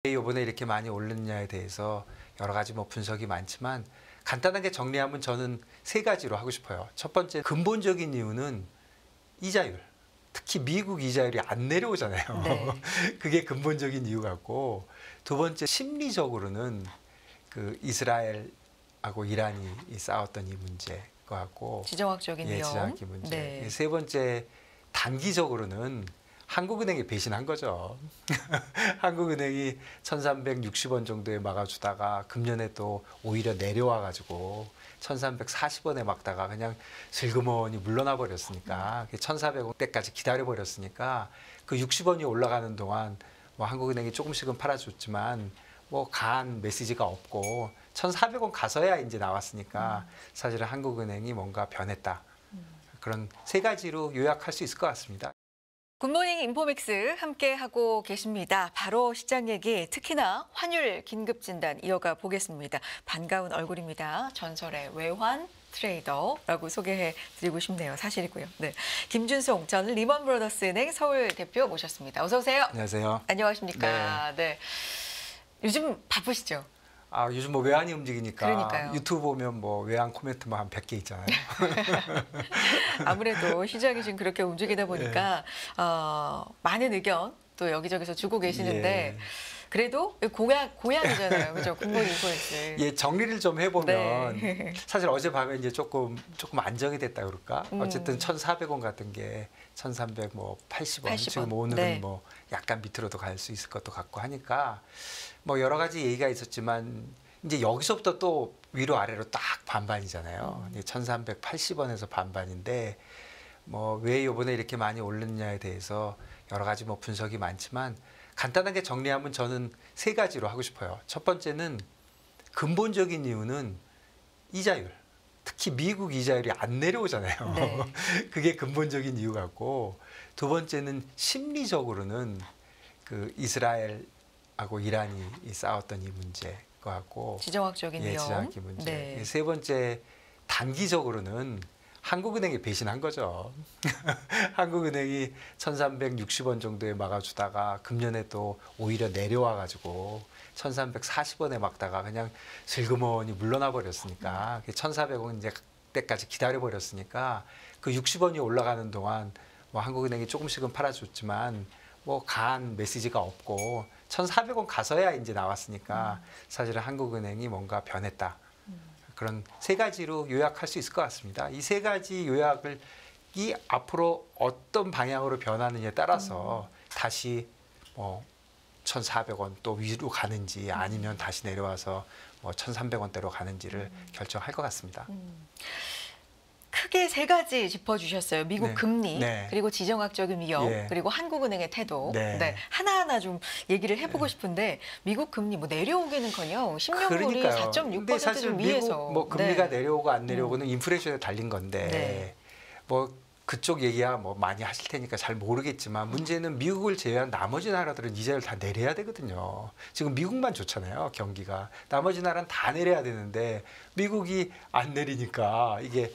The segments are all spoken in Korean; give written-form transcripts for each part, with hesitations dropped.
왜 이번에 이렇게 많이 오르느냐에 대해서 여러 가지 분석이 많지만 간단하게 정리하면 저는 세 가지로 하고 싶어요. 첫 번째, 근본적인 이유는 이자율. 특히 미국 이자율이 안 내려오잖아요. 네. 그게 근본적인 이유 같고, 두 번째, 심리적으로는 그 이스라엘하고 이란이 싸웠던 이 문제 거 같고, 지정학적인 위험. 지정학적 문제. 네. 세 번째, 단기적으로는 한국은행이 배신한 거죠. 한국은행이 1,360원 정도에 막아주다가 금년에 또 오히려 내려와 가지고 1,340원에 막다가 그냥 슬그머니 물러나 버렸으니까 1,400원대까지 기다려 버렸으니까 그 60원이 올라가는 동안 한국은행이 조금씩은 팔아줬지만 강한 메시지가 없고 1,400원 가서야 이제 나왔으니까 사실은 한국은행이 뭔가 변했다. 그런 세 가지로 요약할 수 있을 것 같습니다. 굿모닝 인포믹스 함께하고 계십니다. 바로 시장 얘기, 특히나 환율 긴급 진단 이어가 보겠습니다. 반가운 얼굴입니다. 전설의 외환 트레이더라고 소개해드리고 싶네요. 사실이고요. 네, 김준송 전 리먼 브라더스 은행 서울 대표 모셨습니다. 어서 오세요. 안녕하세요. 안녕하십니까. 네. 요즘 바쁘시죠? 요즘 외환이 움직이니까 그러니까요. 유튜브 보면 외환 코멘트 한 100개 있잖아요. 아무래도 시장이 지금 그렇게 움직이다 보니까 많은 의견 또 여기저기서 주고 계시는데 그래도 고향이잖아요. 그죠? 굿모닝 인포믹스. 정리를 좀 해보면 네. 사실 어젯밤에 이제 조금 안정이 됐다 그럴까? 어쨌든 1,400원 같은 게 1,380원. 지금 오늘은 약간 밑으로도 갈 수 있을 것도 같고 하니까 여러 가지 얘기가 있었지만 이제 여기서부터 또 위로 아래로 딱 반반이잖아요. 1,380원에서 반반인데 왜 이번에 이렇게 많이 오르느냐에 대해서 여러 가지 분석이 많지만 간단하게 정리하면 저는 세 가지로 하고 싶어요. 첫 번째는 근본적인 이유는 이자율. 특히 미국 이자율이 안 내려오잖아요. 네. 그게 근본적인 이유 같고, 두 번째는 심리적으로는 그 이스라엘하고 이란이 싸웠던 이 문제 거 같고, 지정학적인 위험. 지정학적 문제. 네. 세 번째, 단기적으로는 한국은행이 배신한 거죠. 한국은행이 1,360원 정도에 막아주다가 금년에 또 오히려 내려와 가지고 1,340원에 막다가 그냥 슬그머니 물러나 버렸으니까 1,400원 이제 때까지 기다려 버렸으니까 그 60원이 올라가는 동안 한국은행이 조금씩은 팔아줬지만 강한 메시지가 없고 1,400원 가서야 이제 나왔으니까 사실은 한국은행이 뭔가 변했다. 그런 세 가지로 요약할 수 있을 것 같습니다. 이 세 가지 요약을 앞으로 어떤 방향으로 변하느냐에 따라서 다시 1,400원 또 위로 가는지 아니면 다시 내려와서 1,300원대로 가는지를 결정할 것 같습니다. 크게 세 가지 짚어주셨어요. 미국 금리, 그리고 지정학적인 위험, 그리고 한국은행의 태도. 네, 하나하나 좀 얘기를 해보고 싶은데 미국 금리 내려오기는커녕 10년물이 4.6% 좀 위에서. 미국 금리가 내려오고 안 내려오고는 인플레이션에 달린 건데 그쪽 얘기야 많이 하실 테니까 잘 모르겠지만 문제는 미국을 제외한 나머지 나라들은 이자율 다 내려야 되거든요. 지금 미국만 좋잖아요. 경기가. 나머지 나라는 다 내려야 되는데 미국이 안 내리니까 이게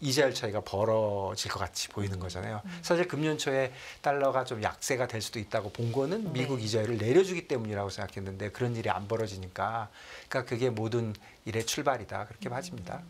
이자율 차이가 벌어질 것 같이 보이는 거잖아요. 사실 금년 초에 달러가 좀 약세가 될 수도 있다고 본 거는 미국 이자율을 내려주기 때문이라고 생각했는데 그런 일이 안 벌어지니까 그게 모든 일의 출발이다. 그렇게 봐집니다.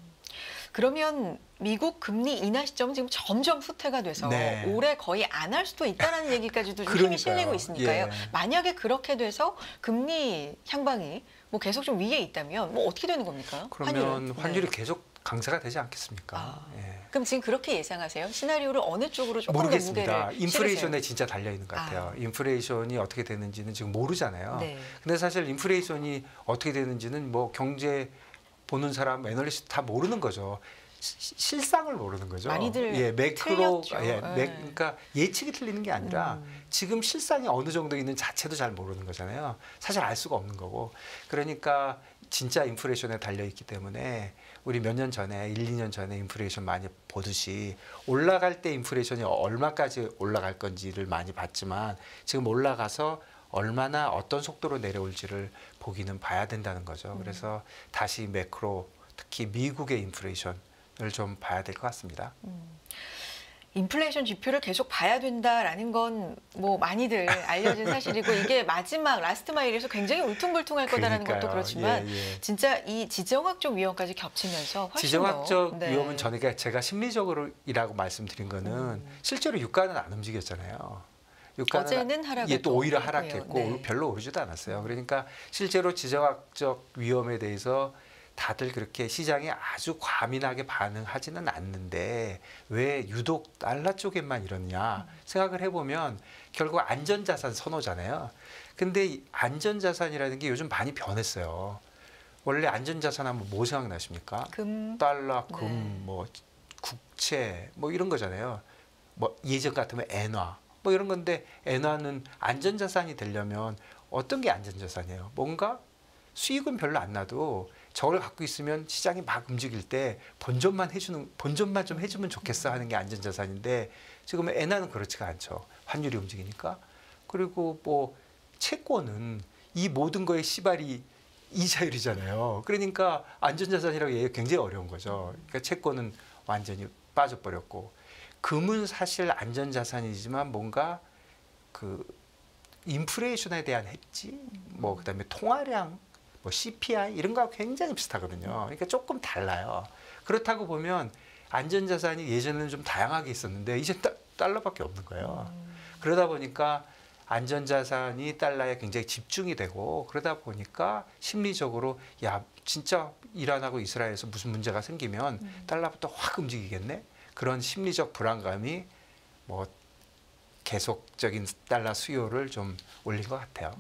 그러면 미국 금리 인하 시점은 지금 점점 후퇴가 돼서 올해 거의 안 할 수도 있다는 얘기까지도 좀 힘이 실리고 있으니까요. 만약에 그렇게 돼서 금리 향방이 계속 좀 위에 있다면 어떻게 되는 겁니까? 그러면 환율이 계속 강세가 되지 않겠습니까? 그럼 지금 그렇게 예상하세요? 시나리오를 어느 쪽으로 조금 모르겠습니다. 더 무게를 인플레이션에 진짜 달려 있는 것 같아요. 인플레이션이 어떻게 되는지는 지금 모르잖아요. 근데 사실 인플레이션이 어떻게 되는지는 경제 보는 사람, 애널리스트 다 모르는 거죠. 실상을 모르는 거죠. 많이들 매크로, 틀렸죠. 그러니까 예측이 틀리는 게 아니라 지금 실상이 어느 정도 있는 자체도 잘 모르는 거잖아요. 사실 알 수가 없는 거고. 그러니까 진짜 인플레이션에 달려 있기 때문에 우리 몇 년 전에, 1, 2년 전에 인플레이션 많이 보듯이 올라갈 때 인플레이션이 얼마까지 올라갈 건지를 많이 봤지만 지금 올라가서 얼마나 어떤 속도로 내려올지를 보기는 봐야 된다는 거죠. 그래서 다시 매크로, 특히 미국의 인플레이션을 좀 봐야 될 것 같습니다. 인플레이션 지표를 계속 봐야 된다라는 건 뭐 많이들 알려진 사실이고 이게 마지막 라스트 마일에서 굉장히 울퉁불퉁할 거다라는 것도 그러니까요. 그렇지만 예. 진짜 이 지정학적 위험까지 겹치면서 훨씬 지정학적 더, 네. 위험은 전에 제가 심리적으로이라고 말씀드린 거는 실제로 유가는 안 움직였잖아요. 유가는 어제는 하락을 예, 또 오히려 했고요. 하락했고 네. 별로 오르지도 않았어요. 그러니까 실제로 지정학적 위험에 대해서 다들 그렇게 시장에 아주 과민하게 반응하지는 않는데 왜 유독 달러 쪽에만 이러냐 생각을 해보면 결국 안전자산 선호잖아요. 근데 이 안전자산이라는 게 요즘 많이 변했어요. 원래 안전자산 하면 뭐 생각나십니까? 금, 달러, 금, 네. 뭐 국채, 뭐 이런 거잖아요. 뭐 예전 같으면 엔화, 뭐 이런 건데 엔화는 안전자산이 되려면 어떤 게 안전자산이에요? 뭔가 수익은 별로 안 나도 저걸 갖고 있으면 시장이 막 움직일 때 본전만 좀 해주면 좋겠어 하는 게 안전자산인데 지금 엔화는 그렇지가 않죠. 환율이 움직이니까. 그리고 뭐 채권은 이 모든 거의 시발이 이자율이잖아요. 그러니까 안전자산이라고 얘기가 굉장히 어려운 거죠. 그러니까 채권은 완전히 빠져버렸고 금은 사실 안전자산이지만 뭔가 그 인플레이션에 대한 해지, 뭐 그다음에 통화량, 뭐 CPI 이런 거하고 굉장히 비슷하거든요. 그러니까 조금 달라요. 그렇다고 보면 안전자산이 예전에는 좀 다양하게 있었는데 이제 달러밖에 없는 거예요. 그러다 보니까 안전자산이 달러에 굉장히 집중이 되고 그러다 보니까 심리적으로 야 진짜 이란하고 이스라엘에서 무슨 문제가 생기면 달러부터 확 움직이겠네. 그런 심리적 불안감이 뭐 계속적인 달러 수요를 좀 올린 것 같아요.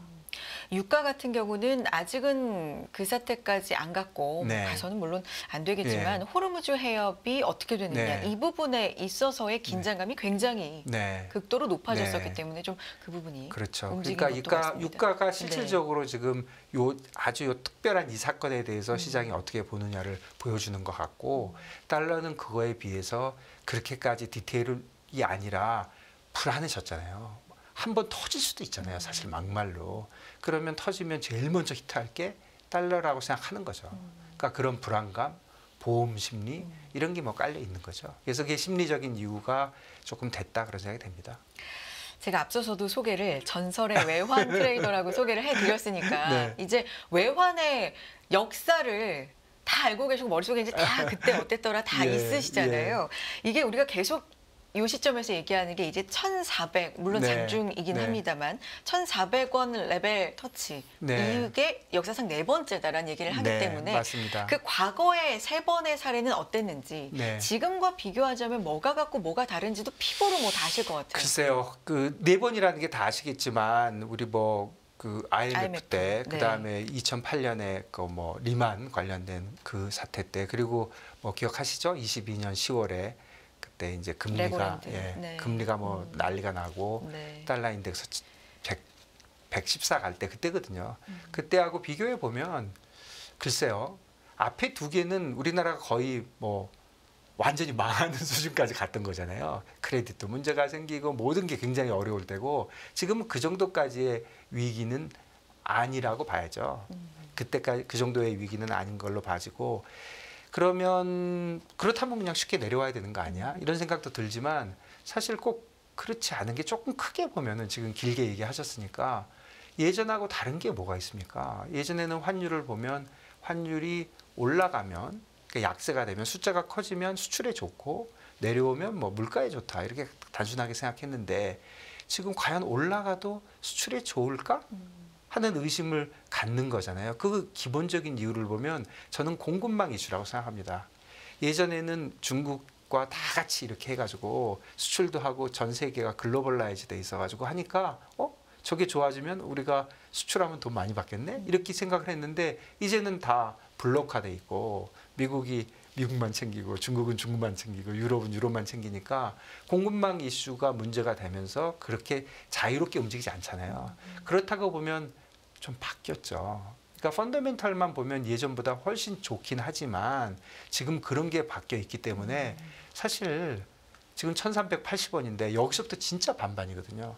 유가 같은 경우는 아직은 그 사태까지 안 갔고 네. 가서는 물론 안 되겠지만 호르무즈 해협이 어떻게 되느냐 네. 이 부분에 있어서의 긴장감이 굉장히 네. 극도로 높아졌었기 네. 때문에 좀 그 부분이 그렇죠. 움직인 그러니까 것도 같습니다. 유가가 실질적으로 지금 아주 특별한 이 사건에 대해서 시장이 어떻게 보느냐를 보여주는 것 같고 달러는 그거에 비해서 그렇게까지 디테일이 아니라 불안해졌잖아요. 한번 터질 수도 있잖아요. 사실 막말로. 그러면 터지면 제일 먼저 히트할 게 달러라고 생각하는 거죠. 그러니까 그런 불안감, 보험 심리 이런 게 뭐 깔려 있는 거죠. 그래서 그게 심리적인 이유가 조금 됐다 그런 생각이 됩니다. 제가 앞서서도 소개를 전설의 외환 트레이더라고 소개를 해드렸으니까 네. 이제 외환의 역사를 다 알고 계시고 머릿속에 이제 다 그때 어땠더라 다 예, 있으시잖아요. 이게 우리가 계속 이 시점에서 얘기하는 게 이제 1,400 물론 네, 장중이긴 네. 합니다만 1,400원 레벨 터치 네. 이게 역사상 네 번째다라는 얘기를 하기 네, 때문에 맞습니다. 그 과거의 세 번의 사례는 어땠는지 네. 지금과 비교하자면 뭐가 같고 뭐가 다른지도 피부로 뭐 다 아실 것 같아요. 글쎄요. 그 네 번이라는 게 다 아시겠지만 우리 뭐 그 IMF 때 네. 그다음에 2008년에 그 뭐 리만 관련된 그 사태 때 그리고 뭐 기억하시죠? 22년 10월에 그때 이제 금리가 레버랜드. 네. 금리가 뭐 난리가 나고 네. 달러 인덱스 114 갈 때 그때거든요. 그때하고 비교해 보면 글쎄요. 앞에 두 개는 우리나라가 거의 뭐 완전히 망하는 수준까지 갔던 거잖아요. 크레딧도 문제가 생기고 모든 게 굉장히 어려울 때고 지금은 그 정도까지의 위기는 아니라고 봐야죠. 그때까지 그 정도의 위기는 아닌 걸로 봐지고 그러면 그렇다면 그냥 쉽게 내려와야 되는 거 아니야? 이런 생각도 들지만 사실 꼭 그렇지 않은 게 조금 크게 보면은 지금 길게 얘기하셨으니까 예전하고 다른 게 뭐가 있습니까? 예전에는 환율을 보면 환율이 올라가면 그러니까 약세가 되면 숫자가 커지면 수출에 좋고 내려오면 뭐 물가에 좋다 이렇게 단순하게 생각했는데 지금 과연 올라가도 수출에 좋을까 하는 의심을 갖는 거잖아요. 그 기본적인 이유를 보면 저는 공급망 이슈라고 생각합니다. 예전에는 중국과 다 같이 이렇게 해가지고 수출도 하고 전 세계가 글로벌라이즈 돼 있어가지고 하니까 저게 좋아지면 우리가 수출하면 돈 많이 받겠네? 이렇게 생각을 했는데 이제는 다 블록화돼 있고 미국이 미국만 챙기고 중국은 중국만 챙기고 유럽은 유럽만 챙기니까 공급망 이슈가 문제가 되면서 그렇게 자유롭게 움직이지 않잖아요. 그렇다고 보면 좀 바뀌었죠. 그러니까 펀더멘털만 보면 예전보다 훨씬 좋긴 하지만 지금 그런 게 바뀌어 있기 때문에 사실 지금 1,380원인데 여기서부터 진짜 반반이거든요.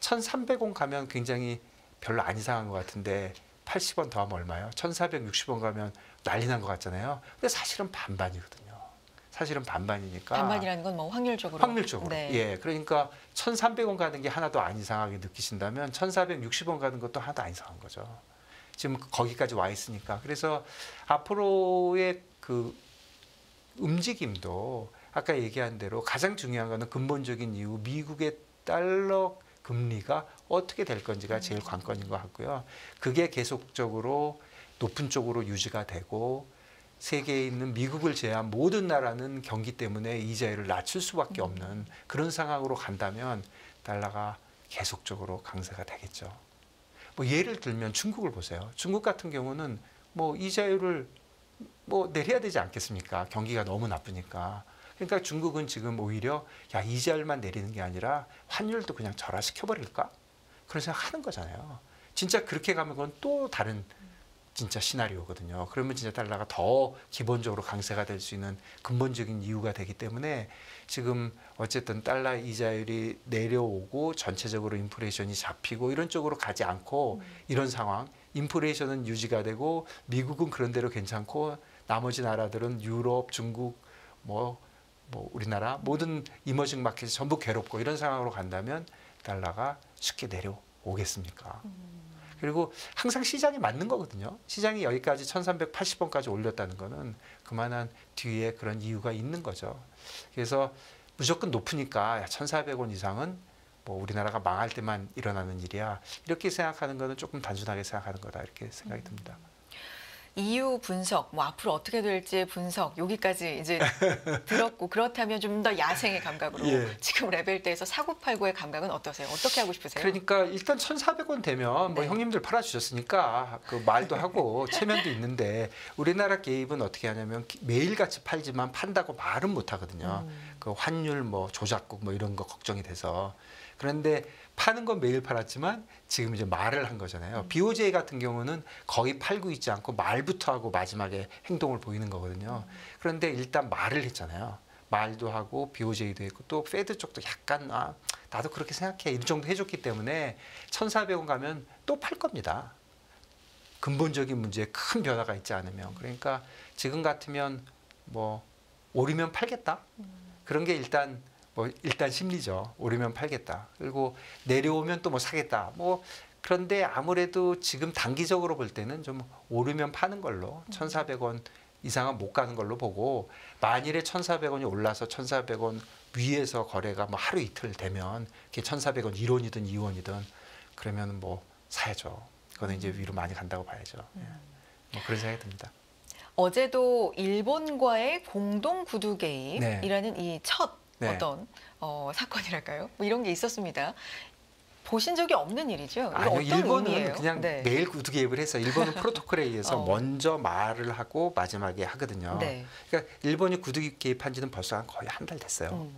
1,300원 가면 굉장히 별로 안 이상한 것 같은데 80원 더하면 얼마예요? 1,460원 가면 난리 난 것 같잖아요. 근데 사실은 반반이거든요. 사실은 반반이니까. 반반이라는 건 뭐 확률적으로. 확률적으로. 네. 예. 그러니까 1,300원 가는 게 하나도 안 이상하게 느끼신다면 1,460원 가는 것도 하나도 안 이상한 거죠. 지금 거기까지 와 있으니까. 그래서 앞으로의 그 움직임도 아까 얘기한 대로 가장 중요한 거는 근본적인 이유, 미국의 달러 금리가 어떻게 될 건지가 제일 관건인 것 같고요. 그게 계속적으로 높은 쪽으로 유지가 되고 세계에 있는 미국을 제외한 모든 나라는 경기 때문에 이자율을 낮출 수밖에 없는 그런 상황으로 간다면 달러가 계속적으로 강세가 되겠죠. 뭐 예를 들면 중국을 보세요. 중국 같은 경우는 뭐 이자율을 뭐 내려야 되지 않겠습니까? 경기가 너무 나쁘니까. 그러니까 중국은 지금 오히려 야 이자율만 내리는 게 아니라 환율도 그냥 절하시켜버릴까? 그런 생각하는 거잖아요. 진짜 그렇게 가면 그건 또 다른 진짜 시나리오거든요. 그러면 진짜 달러가 더 기본적으로 강세가 될 수 있는 근본적인 이유가 되기 때문에 지금 어쨌든 달러 이자율이 내려오고 전체적으로 인플레이션이 잡히고 이런 쪽으로 가지 않고 이런 상황, 인플레이션은 유지가 되고 미국은 그런 대로 괜찮고 나머지 나라들은 유럽, 중국, 뭐 우리나라 모든 이머징 마켓이 전부 괴롭고 이런 상황으로 간다면 달러가 쉽게 내려오겠습니까? 그리고 항상 시장이 맞는 거거든요. 시장이 여기까지 1,380원까지 올렸다는 거는 그만한 뒤에 그런 이유가 있는 거죠. 그래서 무조건 높으니까 1,400원 이상은 뭐 우리나라가 망할 때만 일어나는 일이야. 이렇게 생각하는 거는 조금 단순하게 생각하는 거다. 이렇게 생각이 듭니다. 이유 분석, 뭐 앞으로 어떻게 될지 분석 여기까지 이제 들었고 그렇다면 좀 더 야생의 감각으로 예. 지금 레벨대에서 사고팔고의 감각은 어떠세요? 어떻게 하고 싶으세요? 그러니까 일단 1,400원 되면 뭐 네. 형님들 팔아주셨으니까 그 말도 하고 체면도 있는데 우리나라 개입은 어떻게 하냐면 매일같이 팔지만 판다고 말은 못 하거든요. 그 환율 뭐 조작국 뭐 이런 거 걱정이 돼서. 그런데 파는 건 매일 팔았지만 지금 이제 말을 한 거잖아요. BOJ 같은 경우는 거의 팔고 있지 않고 말부터 하고 마지막에 행동을 보이는 거거든요. 그런데 일단 말을 했잖아요. 말도 하고 BOJ도 했고 또 페드 쪽도 약간 나도 그렇게 생각해 이 정도 해줬기 때문에 1,400원 가면 또 팔 겁니다. 근본적인 문제에 큰 변화가 있지 않으면. 그러니까 지금 같으면 뭐 오르면 팔겠다. 그런 게 일단 심리죠. 오르면 팔겠다. 그리고 내려오면 또 뭐 사겠다. 뭐 그런데 아무래도 지금 단기적으로 볼 때는 좀 오르면 파는 걸로 1,400원 이상은 못 가는 걸로 보고 만일에 1,400원이 올라서 1,400원 위에서 거래가 뭐 하루 이틀 되면 그게 1,400원 1원이든 2원이든 그러면 뭐 사야죠. 그거는 이제 위로 많이 간다고 봐야죠. 뭐 그런 생각이 듭니다. 어제도 일본과의 공동 구두 개입이라는 네. 이 첫 네. 어떤 사건이랄까요? 뭐 이런 게 있었습니다. 보신 적이 없는 일이죠. 이거 아니요, 어떤 일본은 의미예요? 그냥 네. 매일 구두 개입을 해서 일본은 프로토콜에 의해서 어. 먼저 말을 하고 마지막에 하거든요. 네. 그러니까 일본이 구두 개입한 지는 벌써 거의 한 달 됐어요.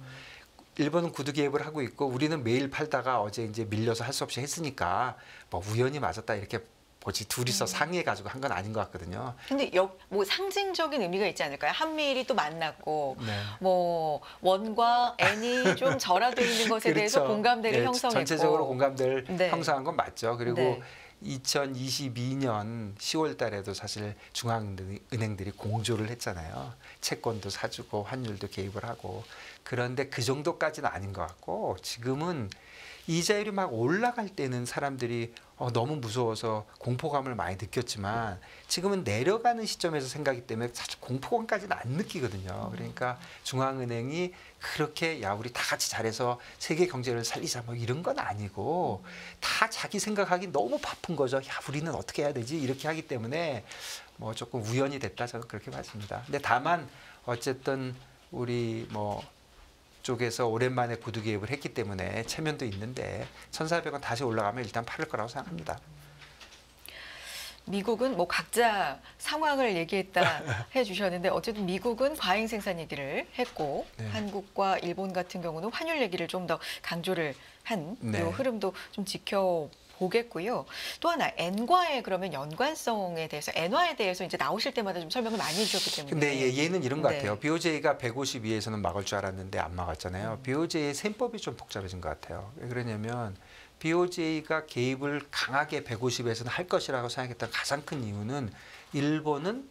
일본은 구두 개입을 하고 있고 우리는 매일 팔다가 어제 이제 밀려서 할 수 없이 했으니까 뭐 우연히 맞았다 이렇게 보지 둘이서 상의해 가지고 한 건 아닌 것 같거든요. 근데 뭐 상징적인 의미가 있지 않을까요? 한미일이 또 만났고 네. 뭐 원과 엔이 좀 절하되어 있는 것에 대해서 그렇죠. 공감대를 예, 형성했고 전체적으로 공감대를 네. 형성한 건 맞죠. 그리고 네. 2022년 10월 달에도 사실 중앙은행들이 공조를 했잖아요. 채권도 사주고 환율도 개입을 하고. 그런데 그 정도까지는 아닌 것 같고 지금은 이자율이 막 올라갈 때는 사람들이 너무 무서워서 공포감을 많이 느꼈지만 지금은 내려가는 시점에서 생각하기 때문에 사실 공포감까지는 안 느끼거든요. 그러니까 중앙은행이 그렇게 야 우리 다 같이 잘해서 세계 경제를 살리자 뭐 이런 건 아니고 다 자기 생각하기 너무 바쁜 거죠. 야 우리는 어떻게 해야 되지 이렇게 하기 때문에 뭐 조금 우연이 됐다 저는 그렇게 봤습니다. 근데 다만 어쨌든 우리 뭐 쪽에서 오랜만에 구두 개입을 했기 때문에 체면도 있는데 1,400원 다시 올라가면 일단 팔을 거라고 생각합니다. 미국은 뭐 각자 상황을 얘기했다 해주셨는데 어쨌든 미국은 과잉 생산 얘기를 했고 네. 한국과 일본 같은 경우는 환율 얘기를 좀 더 강조를 한 이 네. 흐름도 좀 지켜보겠고요. 또 하나 엔과의 그러면 연관성에 대해서 엔화에 대해서 이제 나오실 때마다 좀 설명을 많이 해주셨기 때문에 근데 얘는 이런 것 네. 같아요. BOJ가 152에서는 막을 줄 알았는데 안 막았잖아요. BOJ의 셈법이 좀 복잡해진 것 같아요. 왜 그러냐면 BOJ가 개입을 강하게 150에서는 할 것이라고 생각했던 가장 큰 이유는 일본은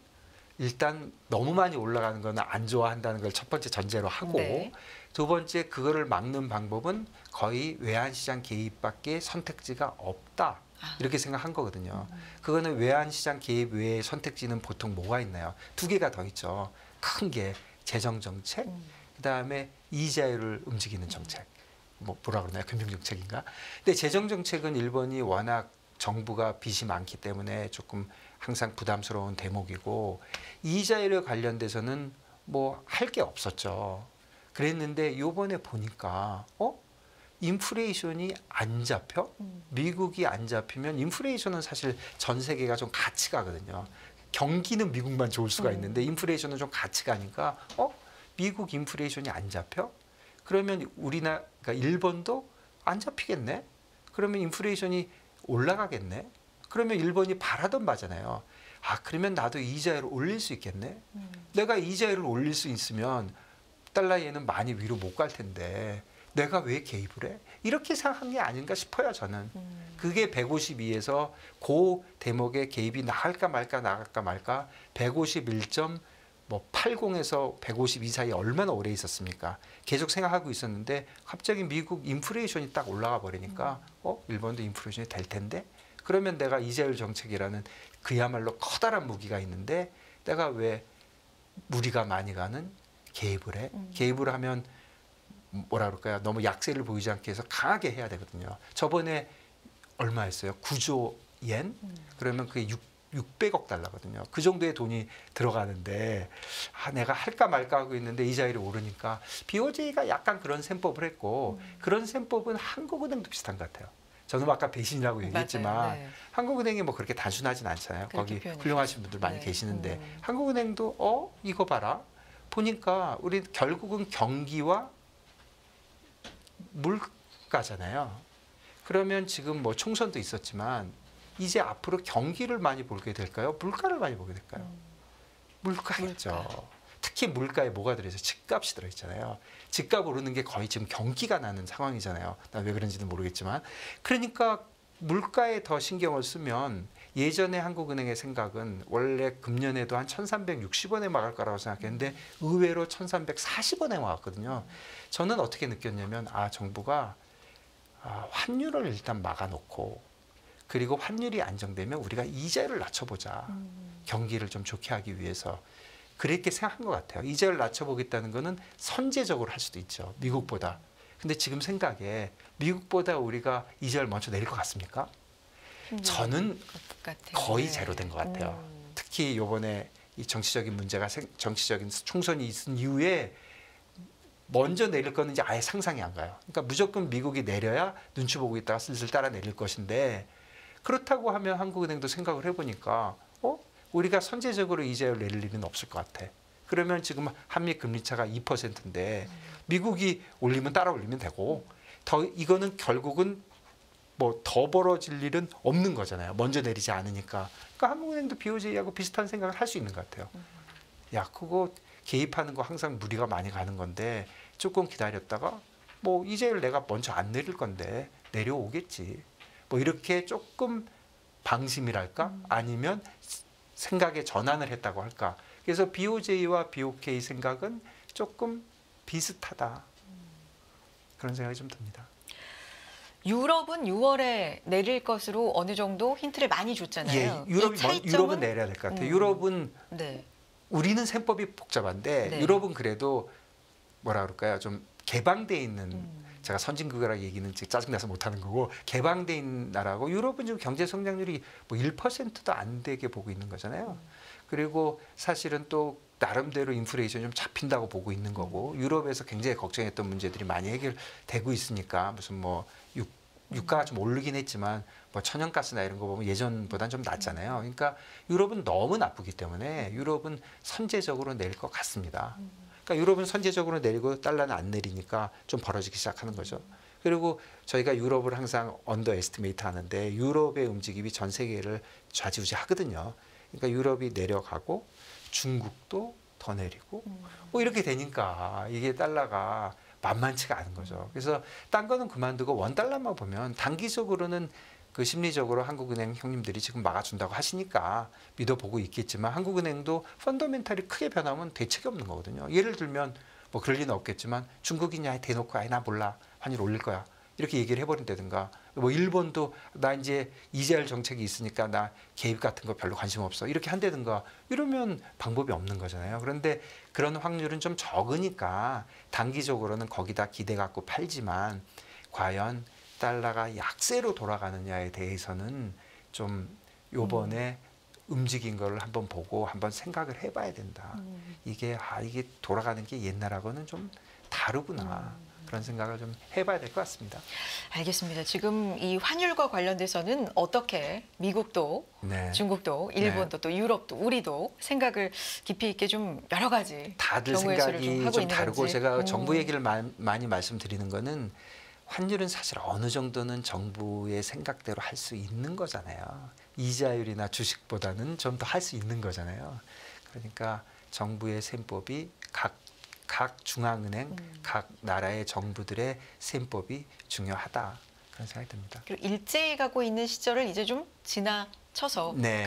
일단 너무 많이 올라가는 거는 안 좋아한다는 걸 첫 번째 전제로 하고 네. 두 번째 그거를 막는 방법은 거의 외환시장 개입밖에 선택지가 없다. 이렇게 생각한 거거든요. 그거는 외환시장 개입 외에 선택지는 보통 뭐가 있나요? 두 개가 더 있죠. 큰 게 재정정책, 그다음에 이자율을 움직이는 정책. 뭐라 그러나요? 금융정책인가? 근데 재정정책은 일본이 워낙 정부가 빚이 많기 때문에 조금 항상 부담스러운 대목이고 이자율에 관련돼서는 뭐 할 게 없었죠. 그랬는데 요번에 보니까 인플레이션이 안 잡혀? 미국이 안 잡히면 인플레이션은 사실 전 세계가 좀 같이 가거든요. 경기는 미국만 좋을 수가 있는데 인플레이션은 좀 같이 가니까 미국 인플레이션이 안 잡혀? 그러면 그러니까 일본도 안 잡히겠네? 그러면 인플레이션이 올라가겠네? 그러면 일본이 바라던 바잖아요. 그러면 나도 이자율을 올릴 수 있겠네? 내가 이자율을 올릴 수 있으면 달러예는 많이 위로 못 갈 텐데 내가 왜 개입을 해? 이렇게 생각한 게 아닌가 싶어요, 저는. 그게 152에서 그 대목에 개입이 나갈까 말까 151.80에서 152 사이에 얼마나 오래 있었습니까? 계속 생각하고 있었는데 갑자기 미국 인플레이션이 딱 올라가 버리니까 일본도 인플레이션이 될 텐데 그러면 내가 이자율 정책이라는 그야말로 커다란 무기가 있는데 내가 왜 무리가 많이 가는 개입을 해? 개입을 하면 뭐라 그럴까요? 너무 약세를 보이지 않게 해서 강하게 해야 되거든요. 저번에 얼마였어요? 9조 yen? 그러면 그게 600억 달러거든요. 그 정도의 돈이 들어가는데 내가 할까 말까 하고 있는데 이자율이 오르니까 BOJ가 약간 그런 셈법을 했고 그런 셈법은 한국은행도 비슷한 것 같아요. 저는 아까 배신이라고 얘기했지만 맞아요. 네. 한국은행이 뭐 그렇게 단순하진 않잖아요. 거기 표현해 훌륭하신 분들 많이 네. 계시는데 한국은행도 이거 봐라. 보니까 우리 결국은 경기와 물가잖아요. 그러면 지금 뭐 총선도 있었지만 이제 앞으로 경기를 많이 보게 될까요? 물가를 많이 보게 될까요? 물가겠죠. 특히 물가에 뭐가 들어있어요? 집값이 들어있잖아요. 집값 오르는 게 거의 지금 경기가 나는 상황이잖아요. 나 왜 그런지는 모르겠지만. 그러니까 물가에 더 신경을 쓰면 예전에 한국은행의 생각은 원래 금년에도 한 1360원에 막을 거라고 생각했는데 의외로 1340원에 막았거든요. 저는 어떻게 느꼈냐면 정부가 환율을 일단 막아놓고 그리고 환율이 안정되면 우리가 이자율을 낮춰보자. 경기를 좀 좋게 하기 위해서. 그렇게 생각한 것 같아요. 이자율을 낮춰보겠다는 거는 선제적으로 할 수도 있죠. 미국보다. 근데 지금 생각에 미국보다 우리가 이자율 먼저 내릴 것 같습니까? 저는 거의 제로된 것 같아요. 특히 이번에 이 정치적인 문제가 정치적인 총선이 있은 이후에 먼저 내릴 거는 이제 아예 상상이 안 가요. 그러니까 무조건 미국이 내려야 눈치 보고 있다가 슬슬 따라 내릴 것인데 그렇다고 하면 한국은행도 생각을 해보니까 우리가 선제적으로 이자율 내릴 일은 없을 것 같아. 그러면 지금 한미 금리 차가 2%인데 미국이 올리면 따라 올리면 되고 이거는 결국은 뭐 더 벌어질 일은 없는 거잖아요. 먼저 내리지 않으니까. 그러니까 한국은행도 BOJ하고 비슷한 생각을 할 수 있는 것 같아요. 그거 개입하는 거 항상 무리가 많이 가는 건데 조금 기다렸다가 뭐 이자율 내가 먼저 안 내릴 건데 내려오겠지. 뭐 이렇게 조금 방심이랄까? 아니면 생각의 전환을 했다고 할까? 그래서 BOJ와 BOK 생각은 조금 비슷하다. 그런 생각이 좀 듭니다. 유럽은 6월에 내릴 것으로 어느 정도 힌트를 많이 줬잖아요. 유럽은 내려야 될 것 같아요. 유럽은 우리는 셈법이 복잡한데 유럽은 그래도 뭐라 그럴까요? 좀 개방돼 있는 제가 선진국이라고 얘기는 짜증나서 못하는 거고 개방돼 있는 나라고 유럽은 지금 경제 성장률이 뭐 1%도 안 되게 보고 있는 거잖아요. 그리고 사실은 또 나름대로 인플레이션이 좀 잡힌다고 보고 있는 거고 유럽에서 굉장히 걱정했던 문제들이 많이 해결되고 있으니까 무슨 뭐 유가가 좀 오르긴 했지만 뭐 천연가스나 이런 거 보면 예전보다는 좀 낫잖아요. 그러니까 유럽은 너무 나쁘기 때문에 유럽은 선제적으로 내릴 것 같습니다. 그러니까 유럽은 선제적으로 내리고 달러는 안 내리니까 좀 벌어지기 시작하는 거죠. 그리고 저희가 유럽을 항상 언더 에스티메이트 하는데 유럽의 움직임이 전 세계를 좌지우지하거든요. 그러니까 유럽이 내려가고 중국도 더 내리고 뭐 이렇게 되니까 이게 달러가 만만치가 않은 거죠. 그래서 딴 거는 그만두고 원 달러만 보면 단기적으로는 그 심리적으로 한국은행 형님들이 지금 막아준다고 하시니까 믿어보고 있겠지만 한국은행도 펀더멘탈이 크게 변하면 대책이 없는 거거든요. 예를 들면 뭐 그럴 리는 없겠지만 중국인이 아예 대놓고 아예 나 몰라 환율 올릴 거야 이렇게 얘기를 해버린다든가 뭐 일본도 나 이제 이재열 정책이 있으니까 나 개입 같은 거 별로 관심 없어 이렇게 한다든가 이러면 방법이 없는 거잖아요. 그런데 그런 확률은 좀 적으니까 단기적으로는 거기다 기대 갖고 팔지만 과연 달러가 약세로 돌아가느냐에 대해서는 좀 요번에 움직인 거를 한번 보고 한번 생각을 해봐야 된다. 이게 돌아가는 게 옛날하고는 좀 다르구나. 그런 생각을 좀 해봐야 될 것 같습니다. 알겠습니다. 지금 이 환율과 관련돼서는 어떻게 미국도 네. 중국도 일본도 또 유럽도 우리도 생각을 깊이 있게 좀 여러 가지 다들 경우의 수를 생각이 하고 좀 있는 다르고 건지. 제가 정부 얘기를 많이 말씀드리는 거는 환율은 사실 어느 정도는 정부의 생각대로 할 수 있는 거잖아요. 이자율이나 주식보다는 좀 더 할 수 있는 거잖아요. 그러니까 정부의 셈법이 각 중앙은행, 각 나라의 정부들의 셈법이 중요하다. 그런 생각이 듭니다. 그리고 일제히 가고 있는 시절을 이제 좀 지나쳐서 네.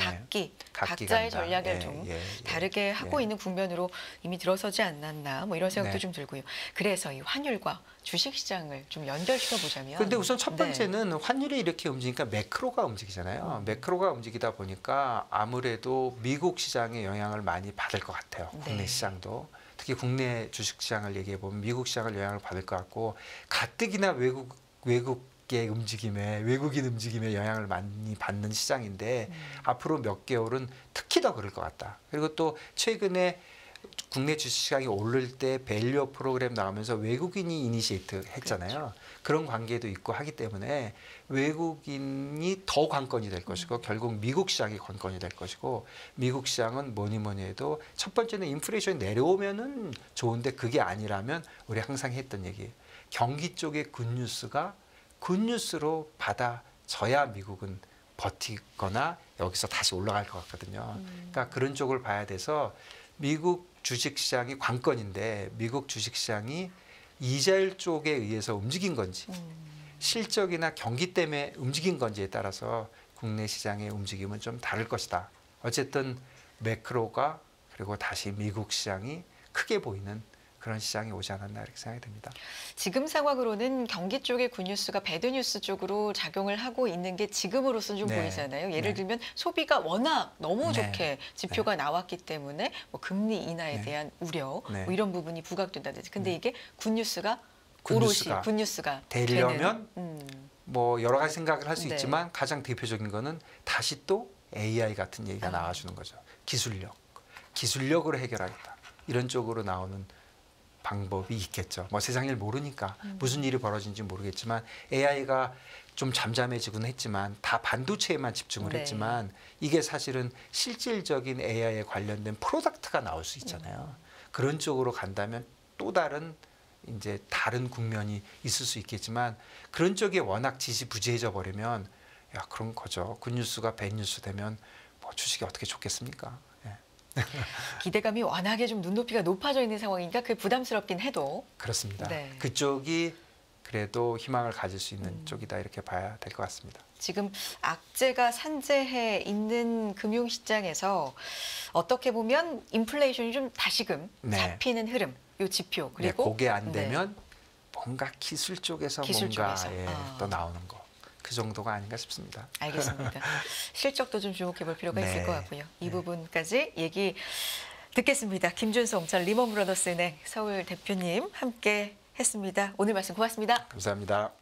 각자의 간다. 전략을 예, 좀 예, 다르게 예. 하고 있는 국면으로 이미 들어서지 않았나 뭐 이런 생각도 네. 좀 들고요. 그래서 이 환율과 주식시장을 좀 연결시켜 보자면 그런데 우선 첫 네. 번째는 환율이 이렇게 움직이니까 매크로가 움직이잖아요. 매크로가 움직이다 보니까 아무래도 미국 시장에 영향을 많이 받을 것 같아요. 국내 네. 시장도. 특히 국내 주식시장을 얘기해 보면 미국 시장을 영향을 받을 것 같고 가뜩이나 외국의 움직임에 외국인 움직임에 영향을 많이 받는 시장인데 앞으로 몇 개월은 특히 더 그럴 것 같다. 그리고 또 최근에 국내 주식시장이 오를 때 밸류 프로그램 나오면서 외국인이 이니시에이트 했잖아요. 그렇죠. 그런 관계도 있고 하기 때문에 외국인이 더 관건이 될 것이고 결국 미국 시장이 관건이 될 것이고 미국 시장은 뭐니 해도 첫 번째는 인플레이션이 내려오면은 좋은데 그게 아니라면 우리 항상 했던 얘기 경기 쪽의 굿뉴스가 굿뉴스로 받아져야 미국은 버티거나 여기서 다시 올라갈 것 같거든요. 그러니까 그런 쪽을 봐야 돼서 미국 주식시장이 관건인데 미국 주식시장이 이자율 쪽에 의해서 움직인 건지 실적이나 경기 때문에 움직인 건지에 따라서 국내 시장의 움직임은 좀 다를 것이다. 어쨌든 매크로가 그리고 다시 미국 시장이 크게 보이는 그런 시장이 오지 않았나 이렇게 생각이 듭니다. 지금 상황으로는 경기 쪽의 굿뉴스가 배드뉴스 쪽으로 작용을 하고 있는 게 지금으로서는 좀 네. 보이잖아요. 예를 네. 들면 소비가 워낙 너무 네. 좋게 지표가 나왔기 때문에 뭐 금리 인하에 네. 대한 우려 네. 뭐 이런 부분이 부각된다든지. 근데 이게 굿뉴스가 굿뉴스가 오롯이 굿뉴스가 되려면 되는, 뭐 여러 가지 생각을 할 수 네. 있지만 가장 대표적인 거는 다시 또 AI 같은 얘기가 나와주는 거죠. 기술력으로 해결하겠다. 이런 쪽으로 나오는 방법이 있겠죠. 뭐 세상 일 모르니까 무슨 일이 벌어진지 모르겠지만 AI가 좀 잠잠해지곤 했지만 다 반도체에만 집중을 네. 했지만 이게 사실은 실질적인 AI에 관련된 프로덕트가 나올 수 있잖아요. 그런 쪽으로 간다면 또 다른 국면이 있을 수 있겠지만 그런 쪽에 워낙 지지부진해져 버리면 야 그런 거죠. 굿뉴스가 배드뉴스 되면 뭐 주식이 어떻게 좋겠습니까? 예. 기대감이 워낙에 좀 눈높이가 높아져 있는 상황이니까 그게 부담스럽긴 해도 그렇습니다. 네. 그쪽이 그래도 희망을 가질 수 있는 쪽이다 이렇게 봐야 될 것 같습니다. 지금 악재가 산재해 있는 금융시장에서 어떻게 보면 인플레이션이 좀 다시금 네. 잡히는 흐름, 요 지표 그리고 그게 안 되면 뭔가 기술 쪽에서 기술 뭔가 쪽에서. 또 나오는 거. 그 정도가 아닌가 싶습니다. 알겠습니다. 실적도 좀 주목해 볼 필요가 있을 네. 것 같고요. 이 부분까지 얘기 듣겠습니다. 김준수 옹철 리먼브라더스은행 서울 대표님 함께 했습니다. 오늘 말씀 고맙습니다. 감사합니다.